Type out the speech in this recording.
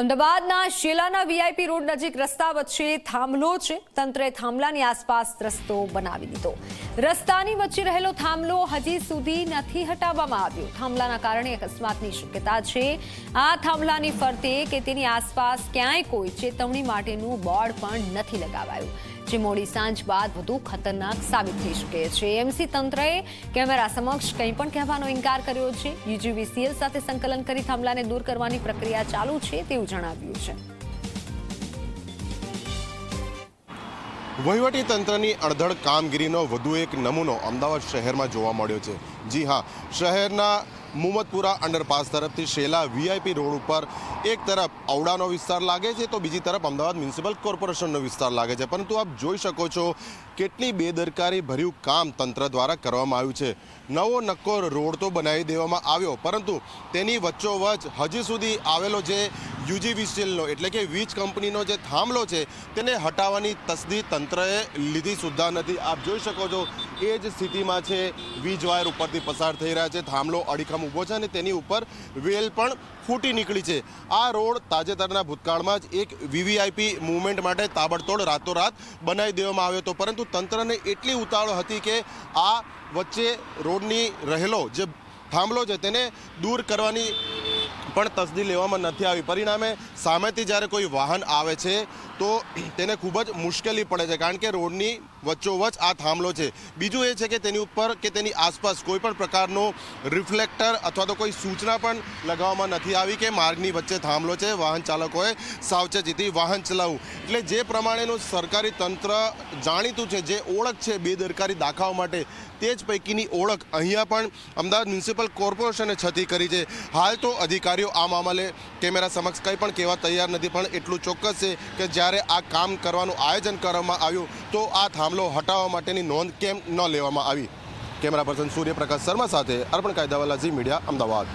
અમદાવાદના શેલાના VIP road નજીક રસ્તા વચ્ચે થાંભલો છે. તંત્રે થાંભલાની આસપાસ રસ્તો બનાવી દીધો. રસ્તાની વચ્ચે રહેલો થાંભલો હજી સુધી નથી હટાવવામાં આવ્યો. થાંભલાના કારણે અકસ્માતની શક્યતા છે. આ થાંભલાની ફરતે કે તેની આસપાસ ક્યાંય કોઈ ચેતવણી માટેનું બોર્ડ પણ નથી લગાવાયું, જે મોડી સાંજ બાદ વધુ ખતરનાક સાબિત થઈ શકે છે. એમસી તંત્રએ કેમેરા સમક્ષ કંઈ પણ કહેવાનો ઇનકાર કર્યો છે. યુજીવીસીએલ સાથે સંકલન કરી થાંભલાને દૂર કરવાની પ્રક્રિયા ચાલુ છે તેવું જણાવ્યું છે. વહીવટી તંત્રની અણધડ કામગીરીનો વધુ એક નમૂનો અમદાવાદ શહેરમાં જોવા મળ્યો છે. જી હા, શહેરના મુમતપુરા અંડરપાસ તરફથી શેલા વીઆઈપી રોડ ઉપર એક તરફ ઔડાનો વિસ્તાર લાગે છે તો બીજી તરફ અમદાવાદ મ્યુનિસિપલ કોર્પોરેશનનો વિસ્તાર લાગે છે. પરંતુ આપ જોઈ શકો છો કેટલી બેદરકારી ભર્યું કામ તંત્ર દ્વારા કરવામાં આવ્યું છે. નવો નક્કોર રોડ તો બનાવી દેવામાં આવ્યો, પરંતુ તેની વચ્ચોવચ્ચ હજી સુધી આવેલો જે યુજીવીસીએલનો એટલે કે વીજ કંપનીનો જે થાંભલો છે તેને હટાવવાની તસદી તંત્રએ લીધી સુદ્ધા નથી. આપ જોઈ શકો છો એ જ સ્થિતિમાં છે. વીજ વાયર ઉપરથી પસાર થઈ રહ્યા છે, થાંભલો અડીખમ ઊભો છે અને તેની ઉપર વેલ પણ ફૂટી નીકળી છે. આ રોડ તાજેતરના ભૂતકાળમાં જ એક વીવીઆઈપી મૂવમેન્ટ માટે તાબડતોડ રાતોરાત બનાવી દેવામાં આવ્યો હતો, પરંતુ તંત્રને એટલી ઉતાવળ હતી કે આ વચ્ચે રોડની રહેલો જે થાંભલો છે તેને દૂર કરવાની પણ તસદી લેવામાં નથી આવી. પરિણામે સામેથી જ્યારે કોઈ વાહન આવે છે તો તેને ખૂબ જ મુશ્કેલી પડે છે, કારણ કે રોડની વચ્ચોવચ્ચ આ થાંભલો છે. બીજું એ છે કે તેની ઉપર કે તેની આસપાસ કોઈ પણ પ્રકારનો રિફ્લેક્ટર અથવા તો કોઈ સૂચના પણ લગાવવામાં નથી આવી કે માર્ગની વચ્ચે થાંભલો છે, વાહન ચાલકોએ સાવચેતીથી વાહન ચલાવવું. એટલે જે પ્રમાણેનું સરકારી તંત્ર જાણીતું છે, જે ઓળખ છે બેદરકારી દાખવવા માટે, તે જ પૈકીની ઓળખ અહીંયા પણ અમદાવાદ મ્યુનિસિપલ કોર્પોરેશને છતી કરી છે. હાલ તો અધિકારીઓ આ મામલે કેમેરા સમક્ષ કંઈ પણ કહેવા તૈયાર નથી, પણ એટલું ચોક્કસ છે કે જ્યારે આ કામ કરવાનું આયોજન કરવામાં આવ્યું તો આ થાંભલો હટાવવા માટેની નોંધ કેમ ન લેવામાં આવી. કેમેરા પર્સન સૂર્યપ્રકાશ શર્મા સાથે અર્પણ કાયદાવાલા, ઝી મીડિયા, અમદાવાદ.